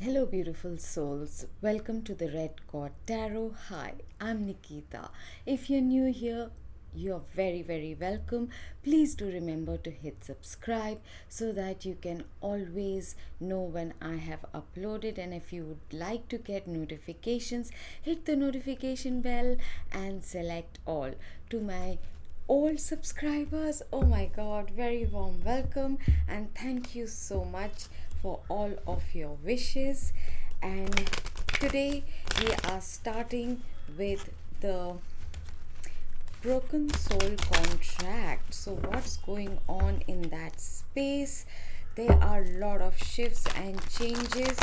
Hello, beautiful souls. Welcome to the Red Cord Tarot. Hi, I'm Nikita. If you're new here, you're very welcome. Please do remember to hit subscribe so that you can always know when I have uploaded. And if you would like to get notifications, hit the notification bell and select all. To my old subscribers, oh my god, very warm welcome and thank you so much for all of your wishes. And today we are starting with the broken soul contract. So what's going on in that space? There are a lot of shifts and changes.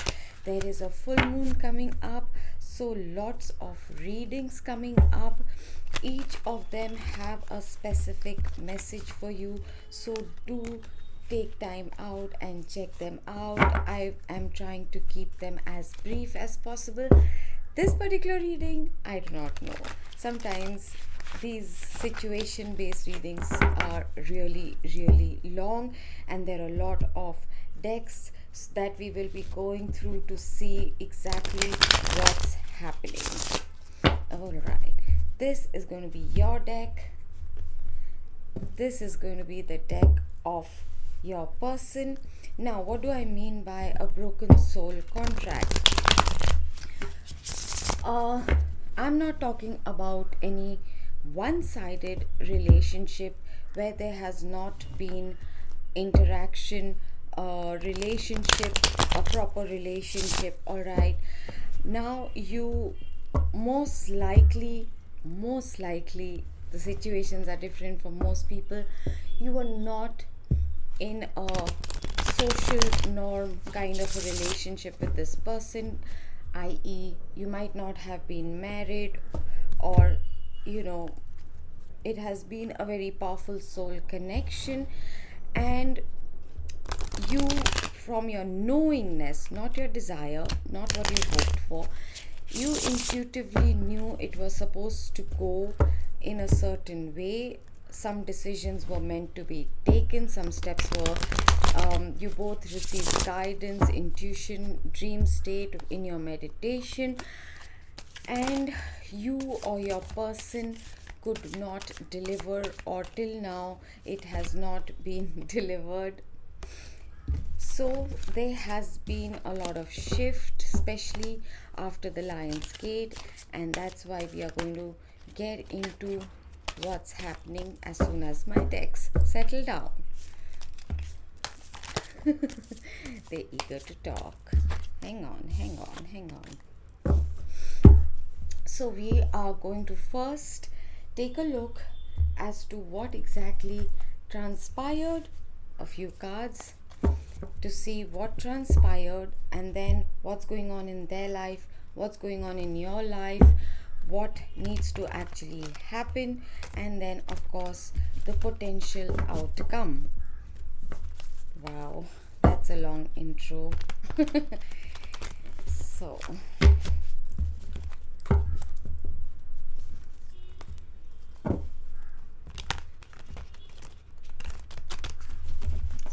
There is a full moon coming up, so lots of readings coming up. Each of them have a specific message for you, so do take time out and check them out. I am trying to keep them as brief as possible. This particular reading, I do not know. Sometimes these situation based readings are really long, and there are a lot of decks that we will be going through to see exactly what's happening. Alright, this is going to be your deck. This is going to be the deck of your person. Now, what do I mean by a broken soul contract? I'm not talking about any one-sided relationship where there has not been interaction, relationship, a proper relationship. All right, now you most likely the situations are different for most people. You are not in a social norm kind of a relationship with this person, i.e., you might not have been married, or it has been a very powerful soul connection, and you, from your knowingness, not your desire, not what you hoped for, you intuitively knew it was supposed to go in a certain way. Some decisions were meant to be taken, some steps were, you both received guidance, intuition, dream state in your meditation, and you or your person could not deliver, or till now it has not been delivered. So there has been a lot of shift, especially after the Lion's Gate, and that's why we are going to get into what's happening as soon as my decks settle down. They're eager to talk. Hang on. So we are going to first take a look as to what exactly transpired, a few cards to see what transpired, and then what's going on in their life, what's going on in your life, what needs to actually happen, and then of course the potential outcome. Wow, that's a long intro. So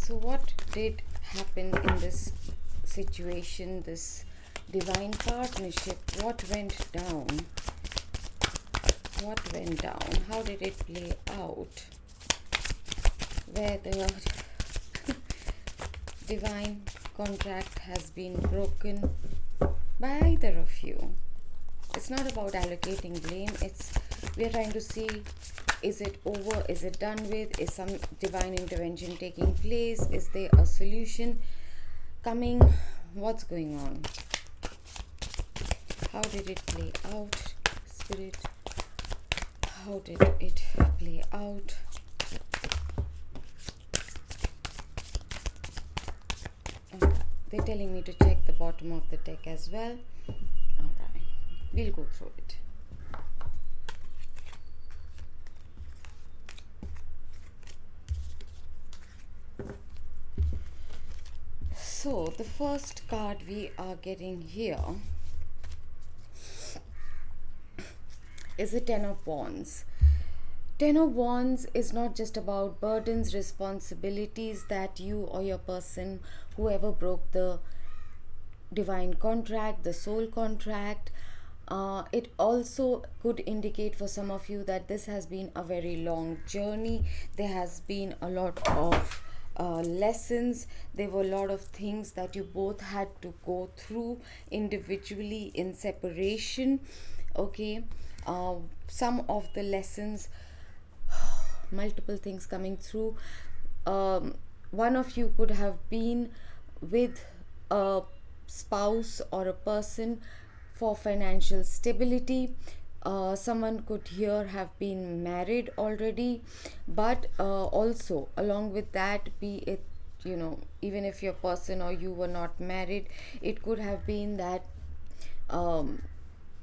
what did happen in this situation, this divine partnership? What went down? How did it play out? Where the divine contract has been broken by either of you. It's not about allocating blame. We are trying to see, is it over? Is it done with? Is some divine intervention taking place? Is there a solution coming? What's going on? How did it play out? Spirit, how did it play out? Okay. They're telling me to check the bottom of the deck as well. Alright, we'll go through it. So the first card we are getting here is the Ten of Wands. Ten of Wands is not just about burdens, responsibilities that you or your person, whoever broke the divine contract, the soul contract. It also could indicate for some of you that this has been a very long journey. There has been a lot of lessons. There were a lot of things that you both had to go through individually in separation. Okay, some of the lessons, multiple things coming through. One of you could have been with a spouse or a person for financial stability. Someone could here have been married already, but also along with that, be it, even if your person or you were not married, it could have been that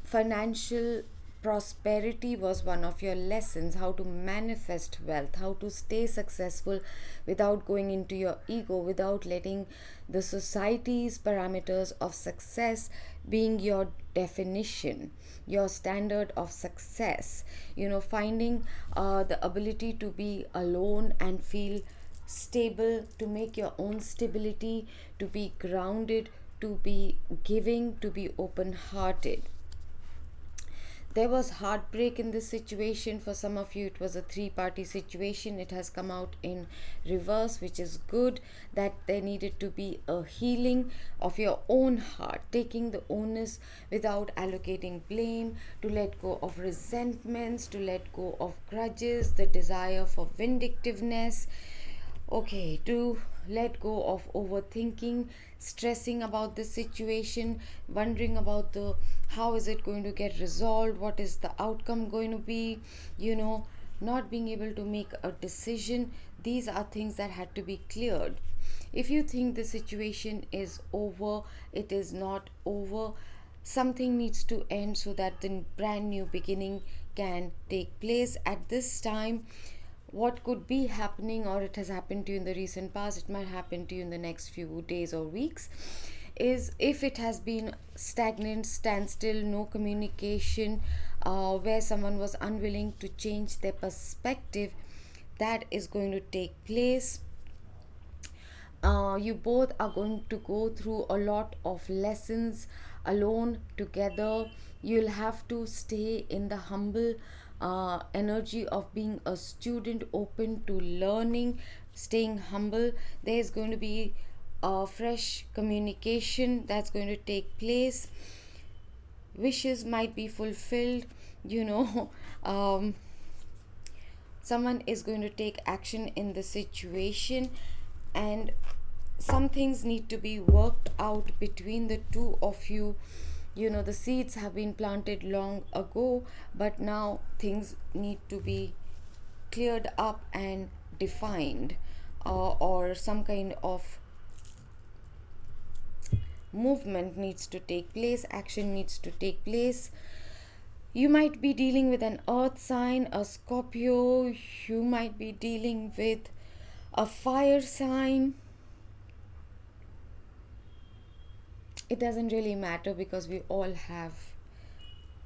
financial prosperity was one of your lessons, how to manifest wealth, how to stay successful without going into your ego, without letting the society's parameters of success being your definition, your standard of success. Finding the ability to be alone and feel stable, to make your own stability, to be grounded, to be giving, to be open hearted. There was heartbreak in this situation. For some of you, it was a three-party situation. It has come out in reverse, which is good, that there needed to be a healing of your own heart, taking the onus without allocating blame, to let go of resentments, to let go of grudges, the desire for vindictiveness. Okay, to let go of overthinking, stressing about the situation, wondering about the how is it going to get resolved, what is the outcome going to be, not being able to make a decision. These are things that had to be cleared. If you think the situation is over, it is not over. Something needs to end so that the brand new beginning can take place. At this time, what could be happening, or it has happened to you in the recent past, it might happen to you in the next few days or weeks, is if it has been stagnant, standstill, no communication, where someone was unwilling to change their perspective, that is going to take place. You both are going to go through a lot of lessons alone, together. You'll have to stay in the humble energy of being a student, open to learning, staying humble. There's going to be a fresh communication that's going to take place. Wishes might be fulfilled, someone is going to take action in the situation, and some things need to be worked out between the two of you. The seeds have been planted long ago, but now things need to be cleared up and defined, or some kind of movement needs to take place, action needs to take place. You might be dealing with an earth sign, a Scorpio. You might be dealing with a fire sign. It doesn't really matter because we all have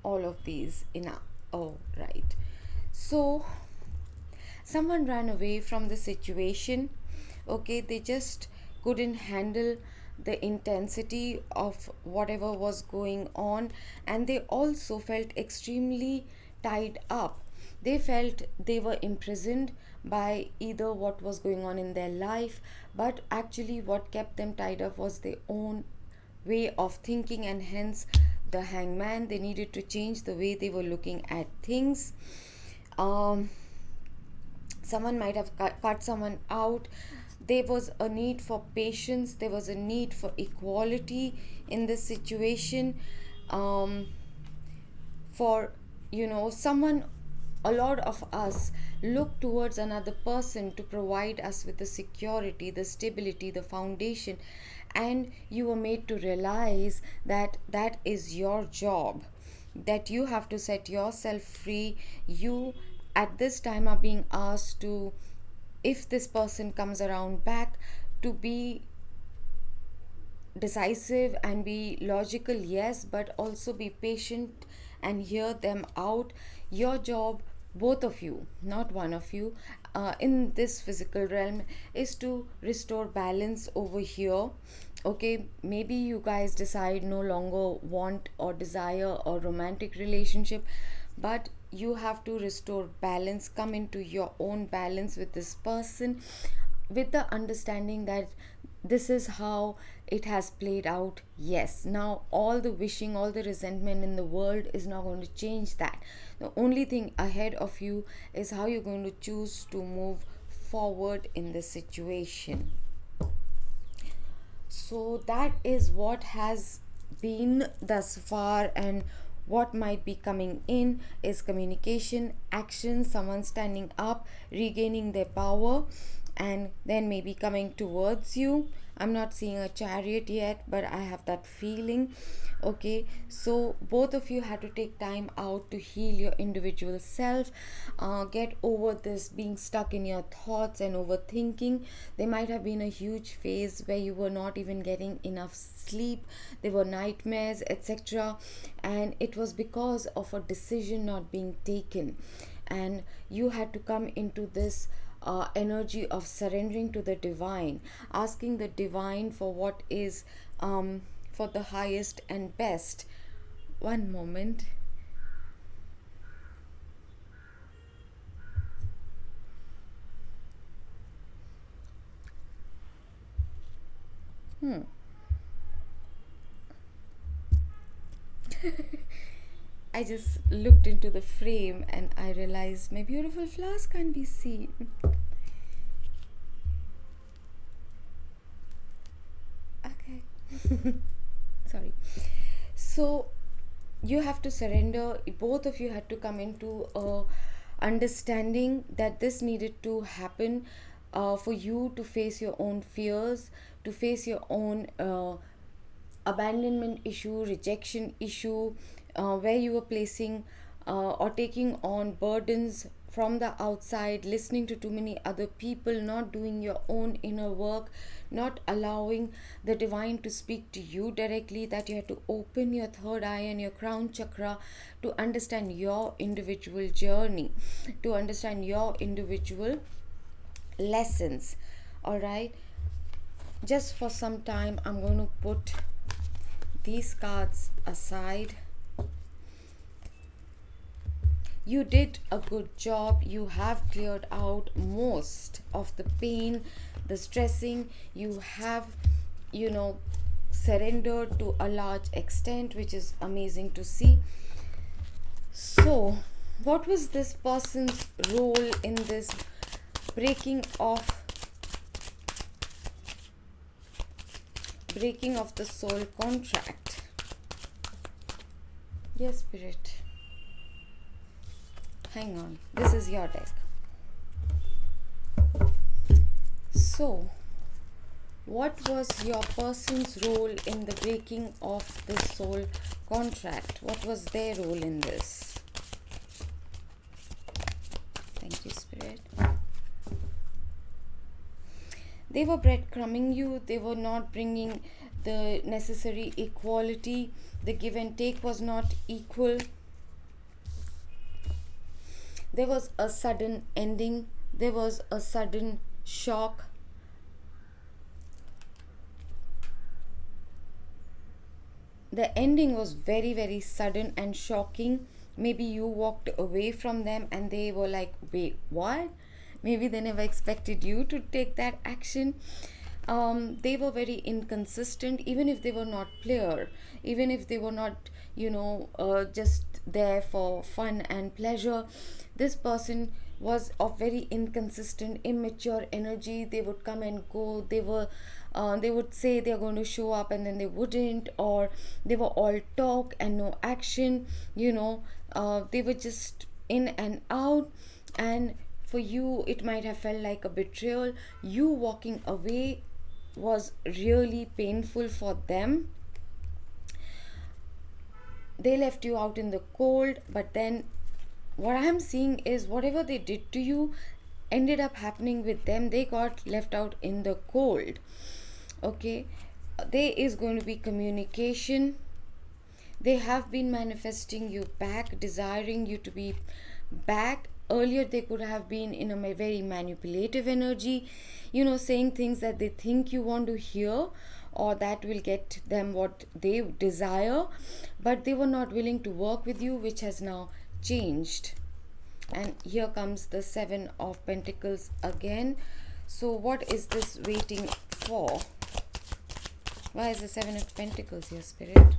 all of these in our... Oh, right. So, someone ran away from the situation. Okay, they just couldn't handle the intensity of whatever was going on, and they also felt extremely tied up. They felt they were imprisoned by either what was going on in their life, but actually what kept them tied up was their own way of thinking, and hence the hangman. They needed to change the way they were looking at things. Someone might have cut someone out. There was a need for patience, there was a need for equality in this situation. For someone, a lot of us look towards another person to provide us with the security, the stability, the foundation, and you were made to realize that that is your job, that you have to set yourself free. You at this time are being asked to, if this person comes around back, to be decisive and be logical, yes, but also be patient and hear them out. Your job, both of you, not one of you, in this physical realm, is to restore balance over here. Okay, maybe you guys decide no longer want or desire a romantic relationship, but you have to restore balance, come into your own balance with this person, with the understanding that this is how it has played out. Yes, now all the wishing, all the resentment in the world is not going to change that. The only thing ahead of you is how you're going to choose to move forward in this situation. So that is what has been thus far, and what might be coming in is communication, action, someone standing up, regaining their power, and then maybe coming towards you. I'm not seeing a chariot yet, but I have that feeling. Okay, so both of you had to take time out to heal your individual self, get over this being stuck in your thoughts and overthinking. There might have been a huge phase where you were not even getting enough sleep, there were nightmares, etc., and it was because of a decision not being taken, and you had to come into this energy of surrendering to the divine, asking the divine for what is for the highest and best. One moment. I just looked into the frame and I realized my beautiful flowers can't be seen. Okay. Sorry. So you have to surrender. Both of you had to come into a understanding that this needed to happen, for you to face your own fears, to face your own abandonment issue, rejection issue, where you were placing or taking on burdens from the outside, listening to too many other people, not doing your own inner work, not allowing the divine to speak to you directly, that you had to open your third eye and your crown chakra to understand your individual journey, to understand your individual lessons. All right, just for some time I'm going to put these cards aside. You did a good job. You have cleared out most of the pain, the stressing. You have, surrendered to a large extent, which is amazing to see. So, what was this person's role in this breaking of the soul contract? Yes, Spirit. Hang on. This is your deck. So, what was your person's role in the breaking of the soul contract? What was their role in this? Thank you, Spirit. They were breadcrumbing you. They were not bringing the necessary equality. The give and take was not equal. There was a sudden ending. There was a sudden shock. The ending was very, very sudden and shocking. Maybe you walked away from them and they were like, wait, what? Maybe they never expected you to take that action. They were very inconsistent, even if they were not clear, even if they were not, just there for fun and pleasure. This person was of very inconsistent, immature energy. They would come and go. They would say they're going to show up and then they wouldn't, or they were all talk and no action. They were just in and out, and for you it might have felt like a betrayal. You walking away was really painful for them. They left you out in the cold, but then what I'm seeing is whatever they did to you ended up happening with them. They got left out in the cold. Okay, there is going to be communication. They have been manifesting you back, desiring you to be back. Earlier they could have been in a very manipulative energy, saying things that they think you want to hear, or that will get them what they desire, but they were not willing to work with you, which has now changed. And here comes the Seven of Pentacles again. So what is this waiting for? Why is the Seven of Pentacles here, Spirit?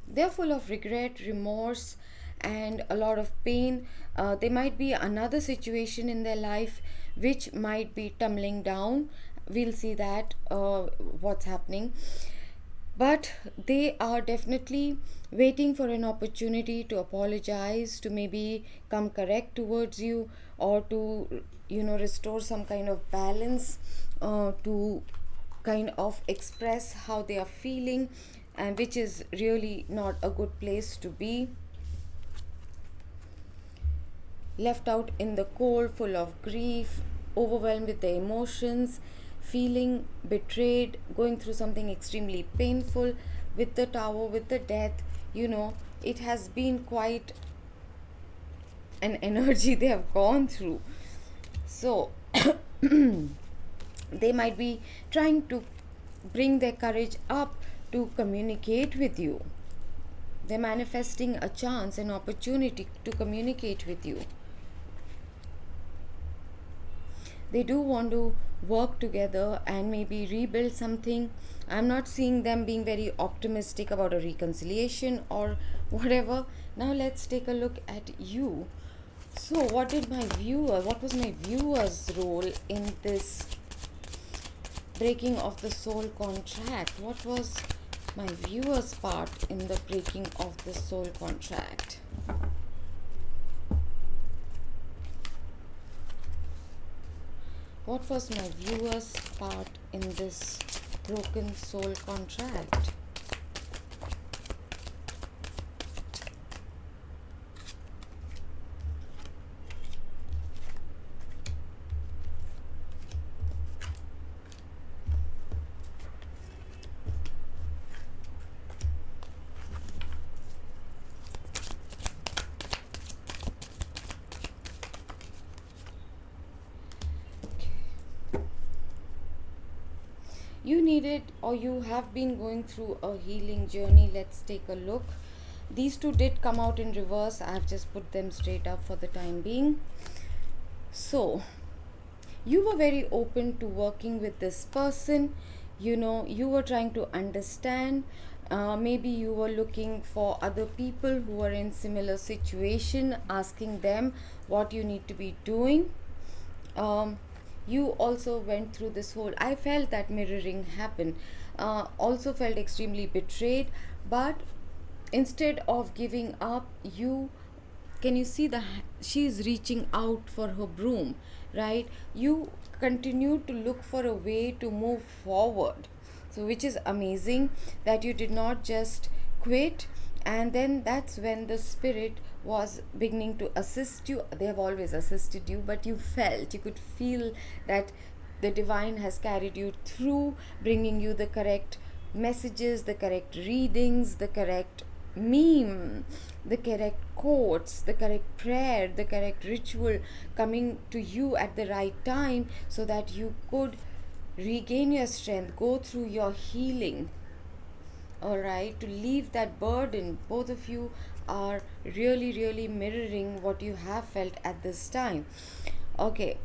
They're full of regret, remorse, and a lot of pain. There might be another situation in their life which might be tumbling down. We'll see that what's happening. But they are definitely waiting for an opportunity to apologize, to maybe come correct towards you, or to, restore some kind of balance, to kind of express how they are feeling, and which is really not a good place to be. Left out in the cold, full of grief, overwhelmed with the emotions, feeling betrayed, going through something extremely painful. With the Tower, with the Death, it has been quite an energy they have gone through. So they might be trying to bring their courage up to communicate with you. They're manifesting a chance, an opportunity to communicate with you. They do want to work together and maybe rebuild something. I'm not seeing them being very optimistic about a reconciliation or whatever. Now let's take a look at you. So what was my viewer's role in this breaking of the soul contract? What was my viewer's part in the breaking of the soul contract? What was my viewer's part in this broken soul contract? You needed, or you have been going through a healing journey. Let's take a look. These two did come out in reverse. I've just put them straight up for the time being. So you were very open to working with this person. You were trying to understand. Maybe you were looking for other people who are in similar situation, asking them what you need to be doing. You also went through this whole, I felt that mirroring happen. Also felt extremely betrayed, but instead of giving up, can you see she is reaching out for her broom, right? You continue to look for a way to move forward. So which is amazing that you did not just quit. And then that's when the Spirit was beginning to assist you. They have always assisted you, but you could feel that the divine has carried you through, bringing you the correct messages, the correct readings, the correct meme, the correct quotes, the correct prayer, the correct ritual coming to you at the right time, so that you could regain your strength, go through your healing. All right, to leave that burden. Both of you are really, really mirroring what you have felt at this time. Okay,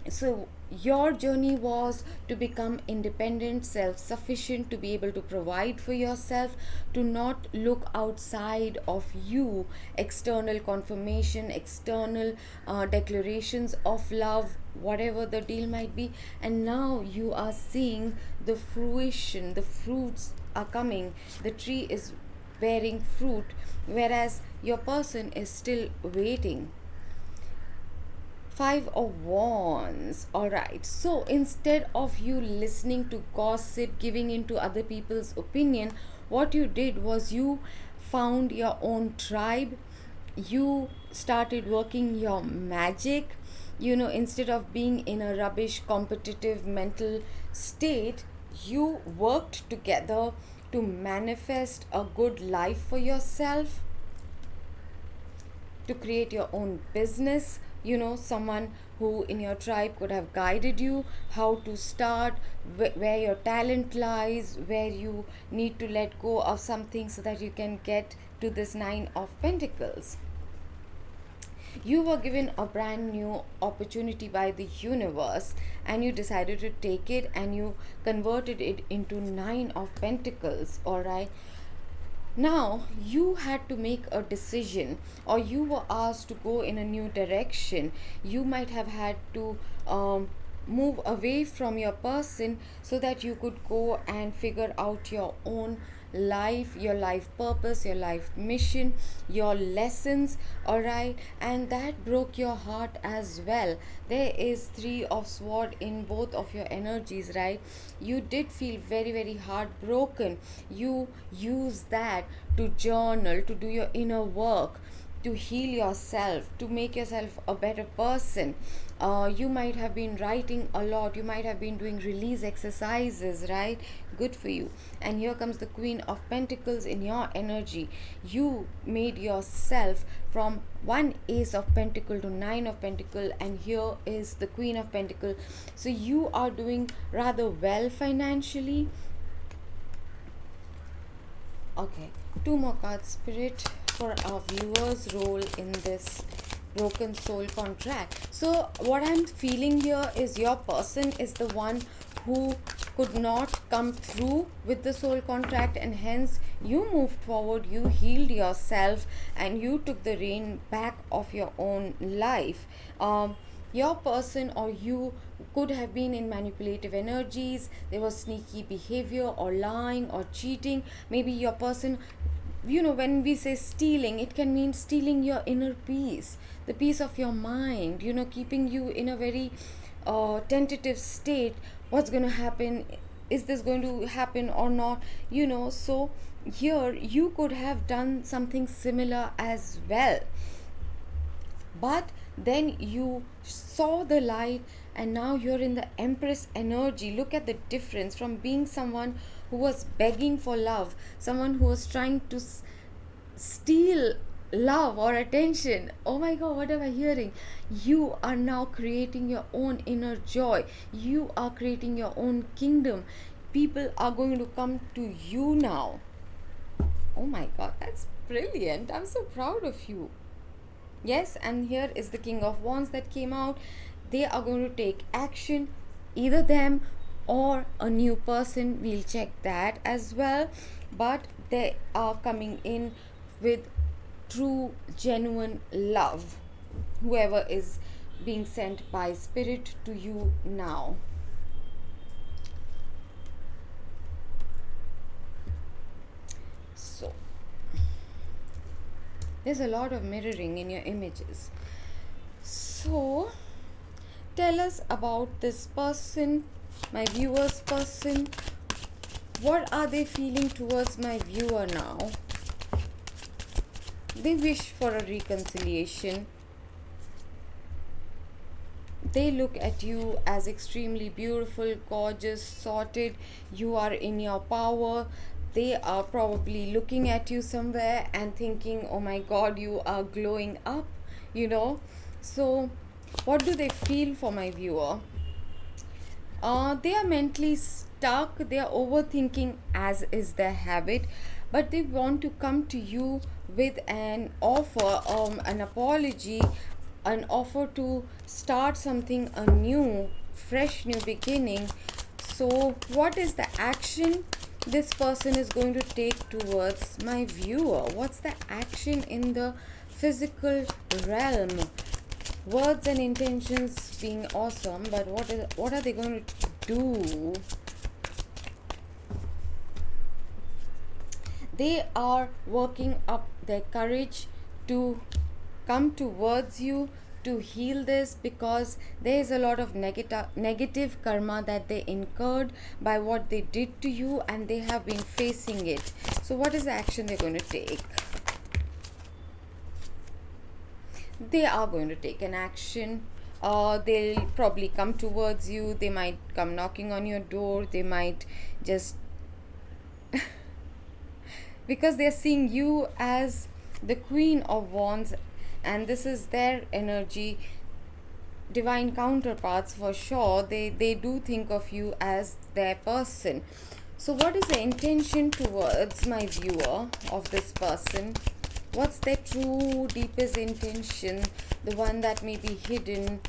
so your journey was to become independent, self-sufficient, to be able to provide for yourself, to not look outside of you, external confirmation, external declarations of love, whatever the deal might be. And now you are seeing the fruition, the fruits are coming, the tree is bearing fruit, whereas your person is still waiting. Five of Wands. Alright, so instead of you listening to gossip, giving in to other people's opinion, what you did was you found your own tribe. You started working your magic. Instead of being in a rubbish competitive mental state, you worked together to manifest a good life for yourself, to create your own business, someone who in your tribe could have guided you how to start, where your talent lies, where you need to let go of something so that you can get to this Nine of Pentacles. You were given a brand new opportunity by the universe, and you decided to take it, and you converted it into Nine of Pentacles. All right, now you had to make a decision, or you were asked to go in a new direction. You might have had to move away from your person so that you could go and figure out your own life, your life purpose, your life mission, your lessons. All right, and that broke your heart as well. There is Three of Sword in both of your energies, right? You did feel very, very heartbroken. You use that to journal, to do your inner work, to heal yourself, to make yourself a better person. You might have been writing a lot, you might have been doing release exercises, right? Good for you. And here comes the Queen of Pentacles in your energy. You made yourself from one Ace of Pentacle to Nine of Pentacle, and here is the Queen of Pentacle. So you are doing rather well financially. Okay, two more cards, Spirit, for our viewers' role in this broken soul contract. So what I'm feeling here is your person is the one who could not come through with the soul contract, and hence you moved forward, you healed yourself, and you took the reign back of your own life. Your person or you could have been in manipulative energies. There was sneaky behavior or lying or cheating. Maybe your person, when we say stealing, it can mean stealing your inner peace, the peace of your mind, keeping you in a very tentative state. What's going to happen? Is this going to happen or not? So here you could have done something similar as well. But then you saw the light, and now you're in the Empress energy. Look at the difference from being someone who was begging for love, someone who was trying to steal love or attention. Oh my god, what am I hearing? You are now creating your own inner joy. You are creating your own kingdom. People are going to come to you now. Oh my god, that's brilliant. I'm so proud of you. Yes, and here is the King of Wands that came out. They are going to take action, either them or a new person. We'll check that as well. But they are coming in with true, genuine love. Whoever is being sent by Spirit to you now. So there's a lot of mirroring in your images. So tell us about this person, my viewer's person. What are they feeling towards my viewer now? They wish for a reconciliation. They look at you as extremely beautiful, gorgeous, sorted. You are in your power. They are probably looking at you somewhere and thinking, oh my god, you are glowing up, So what do they feel for my viewer? They are mentally stuck. They are overthinking, as is their habit, but they want to come to you with an offer, an apology, an offer to start something anew, fresh new beginning. So what is the action this person is going to take towards my viewer? What's the action in the physical realm? Words and intentions being awesome, but what are they going to do? They are working up their courage to come towards you to heal this, because there is a lot of negative karma that they incurred by what they did to you, and they have been facing it. So what is the action they're going to take? They are going to take an action. They'll probably come towards you. They might come knocking on your door. They might just because they're seeing you as the Queen of Wands, and this is their energy. divine counterparts for sure. They do think of you as their person. So what is the intention towards my viewer of this person? What's their true deepest intention, the one that may be hidden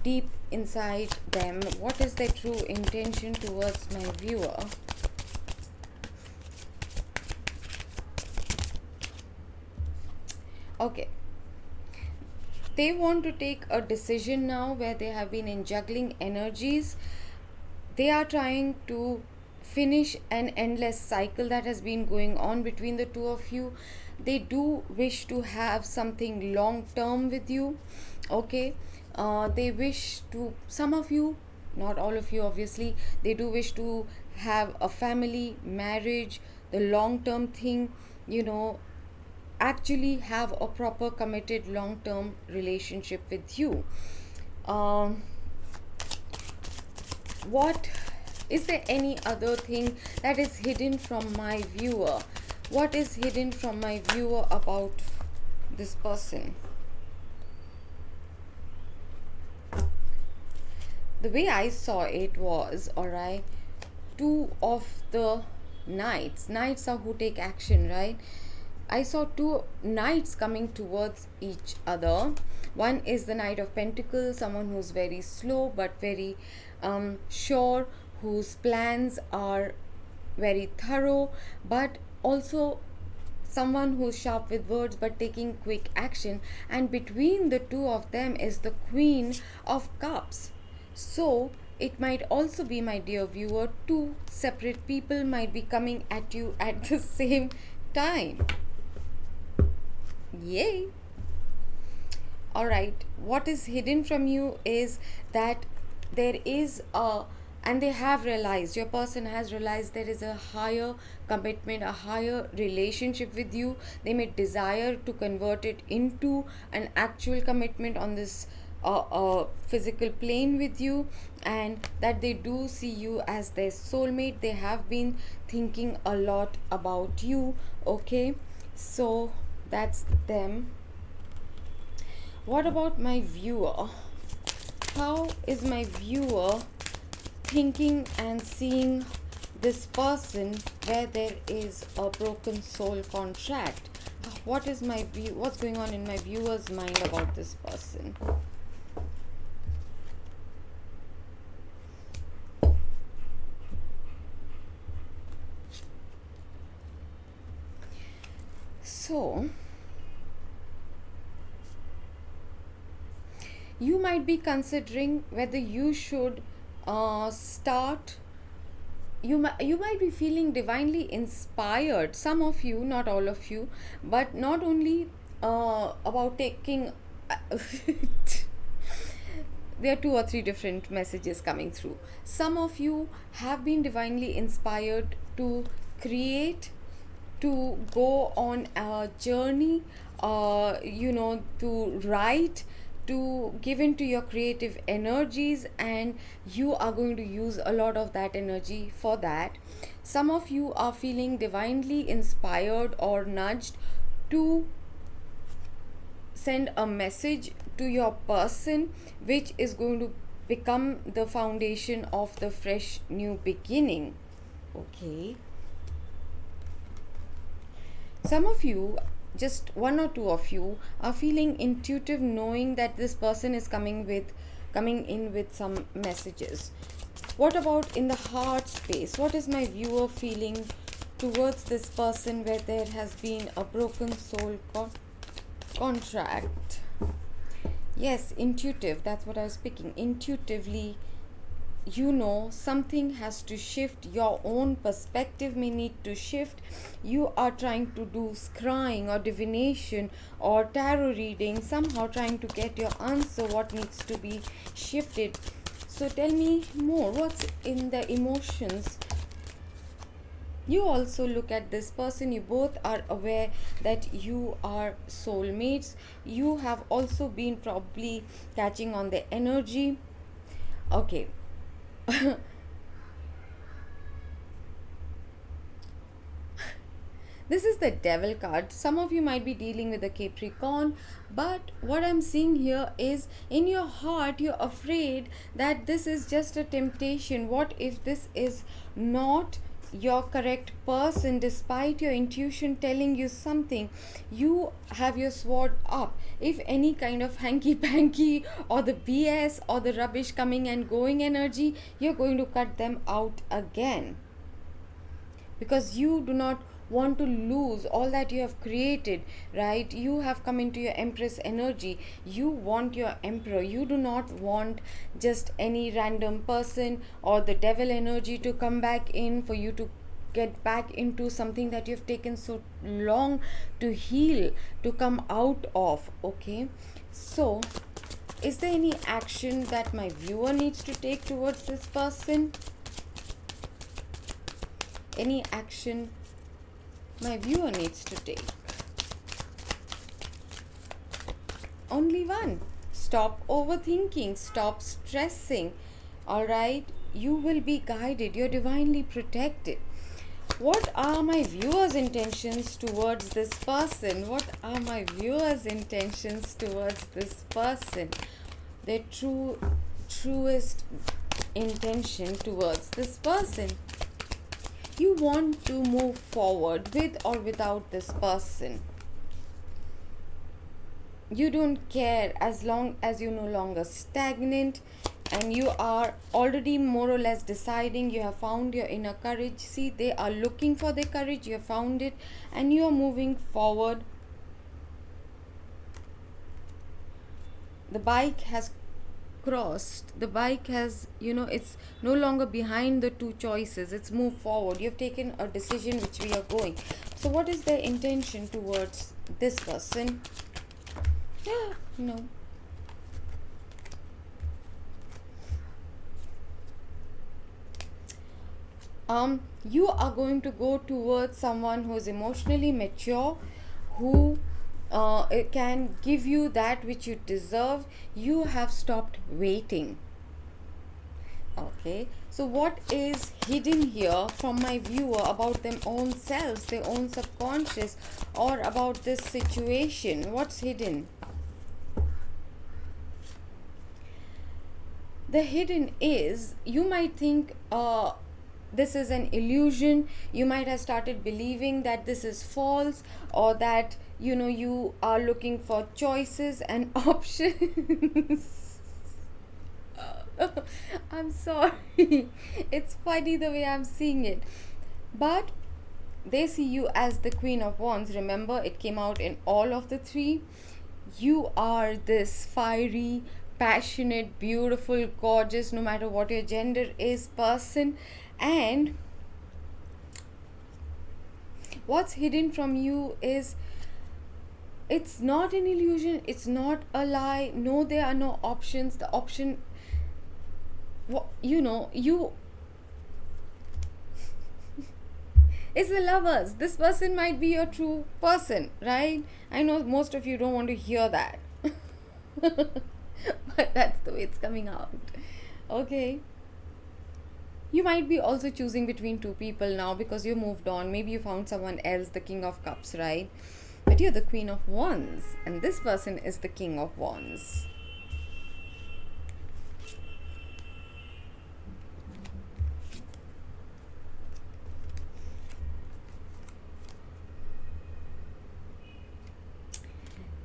deep inside them? What is their true intention towards my viewer? Okay, they want to take a decision now where they have been in juggling energies. They are trying to finish an endless cycle that has been going on between the two of you. They do wish to have something long term with you. Okay, they wish to, some of you, not all of you obviously, they do wish to have a family, marriage, the long term thing, you know, actually have a proper committed long term relationship with you. um, what is there any other thing that is hidden from my viewer? What is hidden from my viewer about this person? The way I saw it was, alright, two of the knights are who take action, right? I saw two knights coming towards each other. One is the Knight of Pentacles, someone who's very slow but very sure, whose plans are very thorough, but also someone who's sharp with words but taking quick action. And between the two of them is the Queen of Cups. So it might also be, my dear viewer, two separate people might be coming at you at the same time. Yay! Alright, what is hidden from you is that there is a, and they have realized, your person has realized, there is a higher commitment, a higher relationship with you. They may desire to convert it into an actual commitment on this physical plane with you, and that they do see you as their soulmate. They have been thinking a lot about you. Okay, so that's them. What about my viewer? How is my viewer thinking and seeing this person where there is a broken soul contract? What is my view? What's going on in my viewer's mind about this person? So you might be considering whether you should start. You might be feeling divinely inspired, some of you, not all of you, but not only about taking there are two or three different messages coming through. Some of you have been divinely inspired to create, to go on a journey, to write, to give into your creative energies, and you are going to use a lot of that energy for that. Some of you are feeling divinely inspired or nudged to send a message to your person, which is going to become the foundation of the fresh new beginning. Okay, some of you, just one or two of you, are feeling intuitive, knowing that this person is coming in with some messages. What about in the heart space? What is my viewer feeling towards this person where there has been a broken soul contract? Yes, intuitive, that's what I was speaking. Intuitively, something has to shift. Your own perspective may need to shift. You are trying to do scrying or divination or tarot reading, somehow trying to get your answer, what needs to be shifted. So tell me more, what's in the emotions? You also look at this person, you both are aware that you are soulmates. You have also been probably catching on the energy. Okay. This is the Devil card. Some of you might be dealing with a Capricorn, but what I'm seeing here is in your heart you're afraid that this is just a temptation. What if this is not your correct person? Despite your intuition telling you something, you have your sword up. If any kind of hanky panky or the BS or the rubbish coming and going energy, you're going to cut them out again, because you do not want to lose all that you have created, right? You have come into your Empress energy. You want your Emperor. You do not want just any random person or the Devil energy to come back in for you to get back into something that you've taken so long to heal, to come out of. Okay, so is there any action that my viewer needs to take towards this person? Any action my viewer needs to take? Only one. Stop overthinking, stop stressing. All right, you will be guided, you're divinely protected. What are my viewers' intentions towards this person? What are my viewers' intentions towards this person? Their truest intention towards this person. You want to move forward with or without this person. You don't care as long as you're no longer stagnant and you are already more or less deciding. You have found your inner courage. See, they are looking for their courage. You have found it and you are moving forward. The bike has crossed. The bike has, it's no longer behind the two choices. It's moved forward. You've taken a decision which we are going. So what is their intention towards this person? No. You are going to go towards someone who is emotionally mature, who it can give you that which you deserve. You have stopped waiting. Okay, so what is hidden here from my viewer about their own selves, their own subconscious, or about this situation? What's hidden? The hidden is, you might think this is an illusion. You might have started believing that this is false, or that you are looking for choices and options. I'm sorry. It's funny the way I'm seeing it. But they see you as the Queen of Wands. Remember, it came out in all of the three. You are this fiery, passionate, beautiful, gorgeous, no matter what your gender is, person. And what's hidden from you is, it's not an illusion, it's not a lie. No, there are no options. The option, it's the Lovers. This person might be your true person, right? I know most of you don't want to hear that. But that's the way it's coming out. Okay. You might be also choosing between two people now because you moved on. Maybe you found someone else, the King of Cups, right? But you're the Queen of Wands and this person is the King of Wands.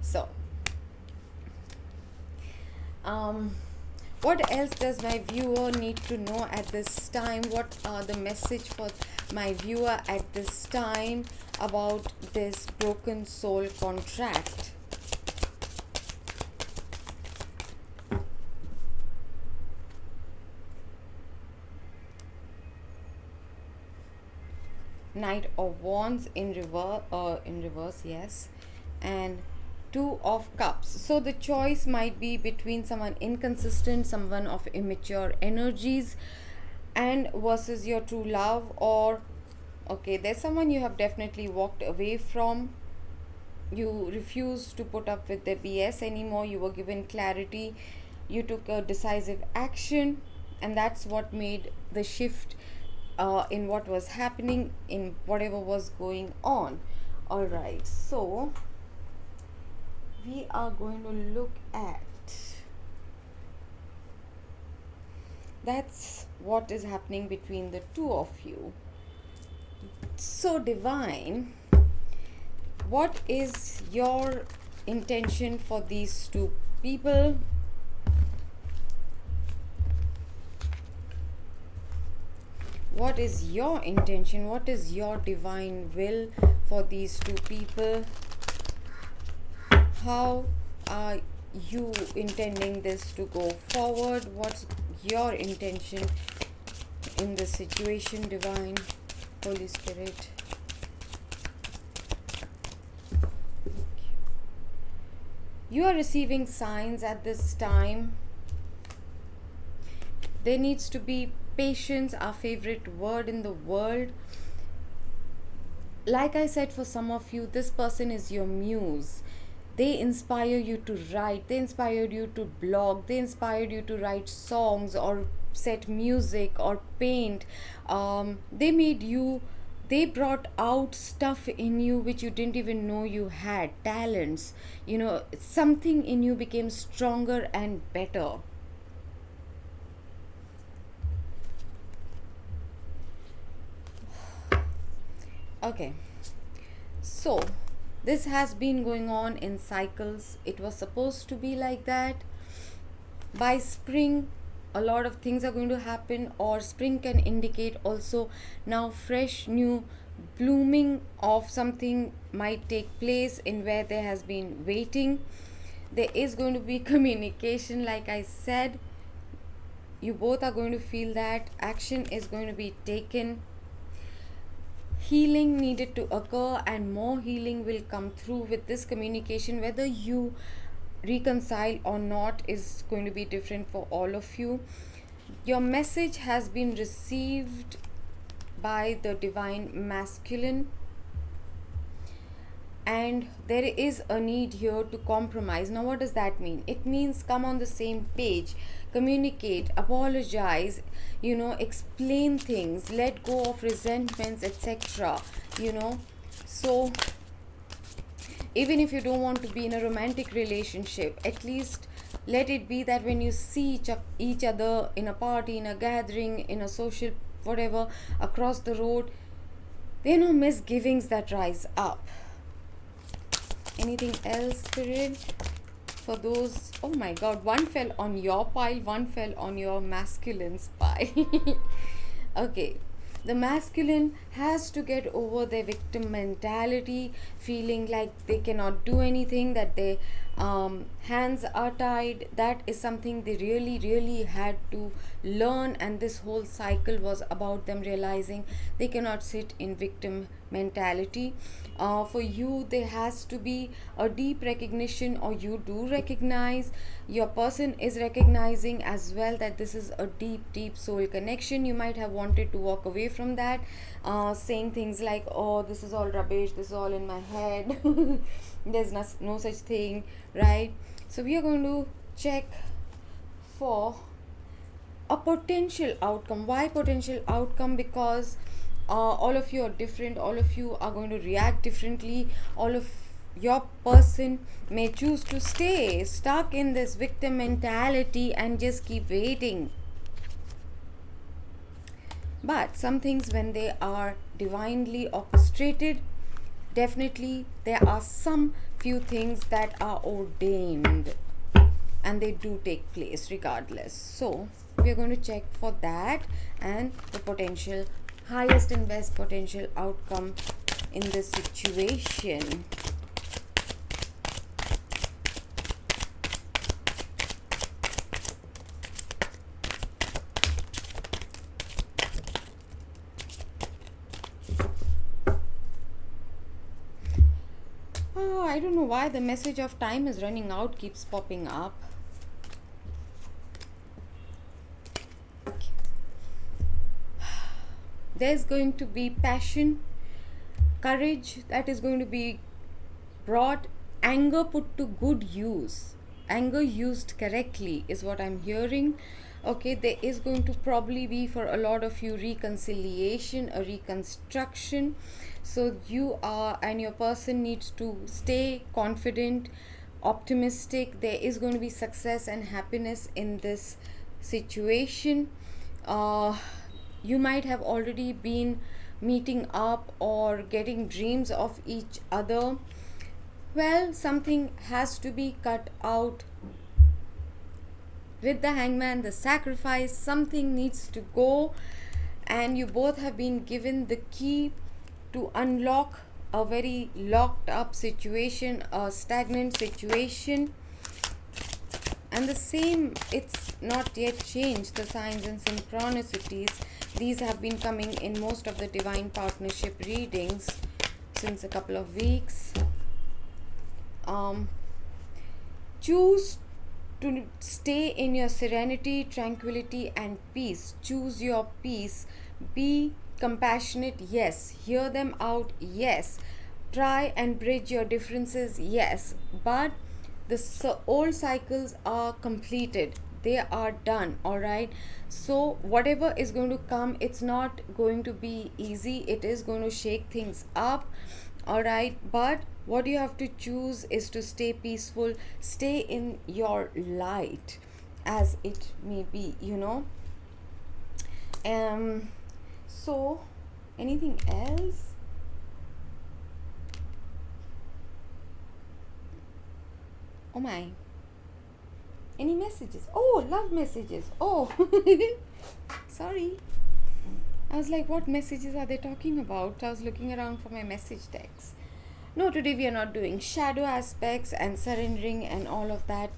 So, what else does my viewer need to know at this time? What are the message for my viewer at this time about this broken soul contract? Knight of Wands in reverse, yes, and Two of Cups. So the choice might be between someone inconsistent, someone of immature energies, and versus your true love. Or okay, there's someone you have definitely walked away from. You refuse to put up with the BS anymore. You were given clarity. You took a decisive action, and that's what made the shift in what was happening, in whatever was going on. Alright, so we are going to look at that's what is happening between the two of you. So, divine, what is your intention for these two people? What is your intention? What is your divine will for these two people? How are you intending this to go forward? What's your intention in this situation, divine, Holy Spirit? You are receiving signs at this time. There needs to be patience, our favorite word in the world. Like I said, for some of you, this person is your muse. They inspire you to write, they inspired you to blog, they inspired you to write songs or set music or paint. They brought out stuff in you which you didn't even know you had, talents. Something in you became stronger and better. Okay, so this has been going on in cycles. It was supposed to be like that. By spring, a lot of things are going to happen, or spring can indicate also now fresh new blooming of something might take place in where there has been waiting. There is going to be communication, like I said. You both are going to feel that action is going to be taken. Healing needed to occur, and more healing will come through with this communication. Whether you reconcile or not is going to be different for all of you. Your message has been received by the divine masculine, and there is a need here to compromise. Now, what does that mean? It means come on the same page, communicate, apologize, explain things, let go of resentments, etc. So even if you don't want to be in a romantic relationship, at least let it be that when you see each other in a party, in a gathering, in a social whatever, across the road, there are no misgivings that rise up. Anything else, Spirit? For those, oh my god, one fell on your pile, one fell on your masculine's pile. Okay, the masculine has to get over their victim mentality, feeling like they cannot do anything, that their hands are tied. That is something they really had to learn, and this whole cycle was about them realizing they cannot sit in victim mentality. For you, there has to be a deep recognition, or you do recognize, your person is recognizing as well, that this is a deep soul connection. You might have wanted to walk away from that, saying things like, oh, this is all rubbish, this is all in my head. There's no such thing, right? So we are going to check for a potential outcome. Why potential outcome? Because all of you are different, all of you are going to react differently. All of your person may choose to stay stuck in this victim mentality and just keep waiting. But some things, when they are divinely orchestrated, definitely there are some few things that are ordained, and they do take place regardless. So we are going to check for that and the potential highest and best potential outcome in this situation. I don't know why the message of time is running out keeps popping up. There's going to be passion, courage that is going to be brought, anger put to good use. Anger used correctly is what I'm hearing. Okay, there is going to probably be for a lot of you reconciliation, a reconstruction. So you are and your person needs to stay confident, optimistic. There is going to be success and happiness in this situation. uh, you might have already been meeting up or getting dreams of each other. Well, something has to be cut out with the hangman, the sacrifice. Something needs to go, and you both have been given the key to unlock a very locked up situation, a stagnant situation. And the same, it's not yet changed. The signs and synchronicities, these have been coming in most of the divine partnership readings since a couple of weeks. Choose to stay in your serenity, tranquility, and peace. Choose your peace. Be compassionate, yes. Hear them out, yes. Try and bridge your differences, yes. But the old cycles are completed, they are done. All right, so whatever is going to come, it's not going to be easy, it is going to shake things up. All right, but what you have to choose is to stay peaceful, stay in your light, as it may be, so anything else? Oh my, any messages? Oh, love messages. Oh, sorry, I was like, what messages are they talking about? I was looking around for my message text. No, today we are not doing shadow aspects and surrendering and all of that,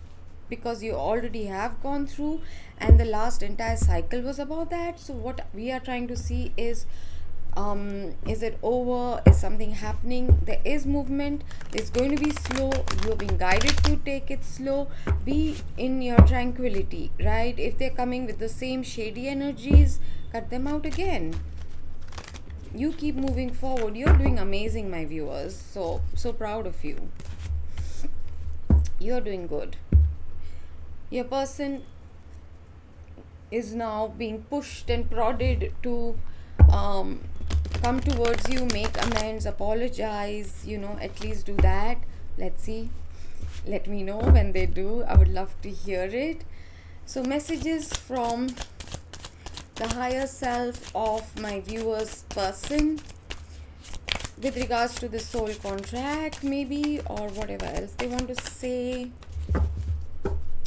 because you already have gone through and the last entire cycle was about that. So what we are trying to see is it over? Is something happening? There is movement. It's going to be slow. You're being guided to take it slow. Be in your tranquility, right? If they're coming with the same shady energies, cut them out again. You keep moving forward. You're doing amazing, my viewers. So proud of you. You're doing good. Your person is now being pushed and prodded to come towards you, make amends, apologize, at least do that. Let's see. Let me know when they do. I would love to hear it. So messages from the higher self of my viewers person with regards to the soul contract, maybe, or whatever else they want to say.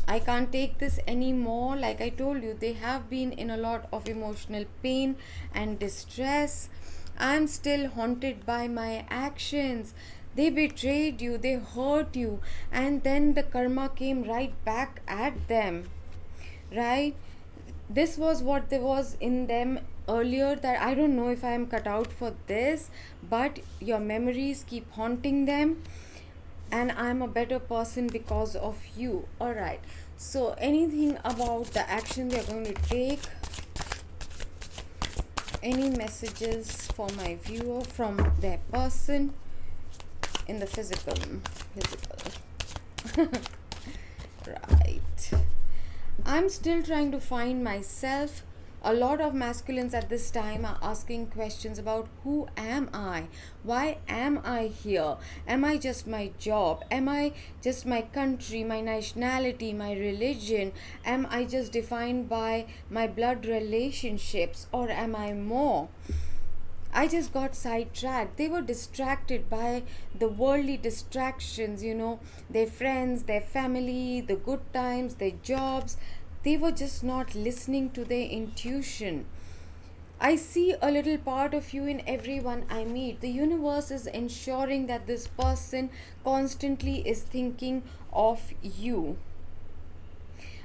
I can't take this anymore. Like I told you, they have been in a lot of emotional pain and distress. I'm still haunted by my actions. They betrayed you, they hurt you, and then the karma came right back at them, right? This was what there was in them earlier, that I don't know if I am cut out for this, but your memories keep haunting them, and I'm a better person because of you. All right, so anything about the action they're going to take? Any messages for my viewer from their person in the physical? Right, I'm still trying to find myself. A lot of masculines at this time are asking questions about who am I? Why am I here? Am I just my job? Am I just my country, my nationality, my religion? Am I just defined by my blood relationships, or am I more? I just got sidetracked. They were distracted by the worldly distractions, their friends, their family, the good times, their jobs. They were just not listening to their intuition. I see a little part of you in everyone I meet. The universe is ensuring that this person constantly is thinking of you.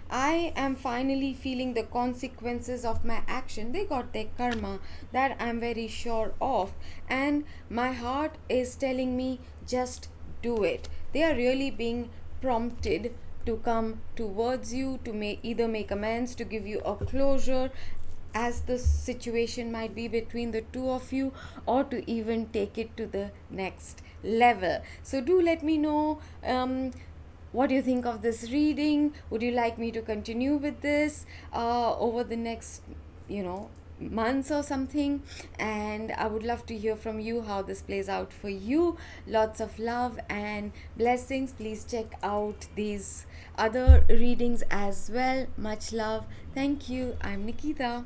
I am finally feeling the consequences of my action. They got their karma, that I'm very sure of. And my heart is telling me, just do it. They are really being prompted to come towards you, to either make amends, to give you a closure, as the situation might be between the two of you, or to even take it to the next level. So do let me know what do you think of this reading? Would you like me to continue with this over the next, months or something? And I would love to hear from you how this plays out for you. Lots of love and blessings. Please check out these other readings as well. Much love. Thank you. I'm Nikita.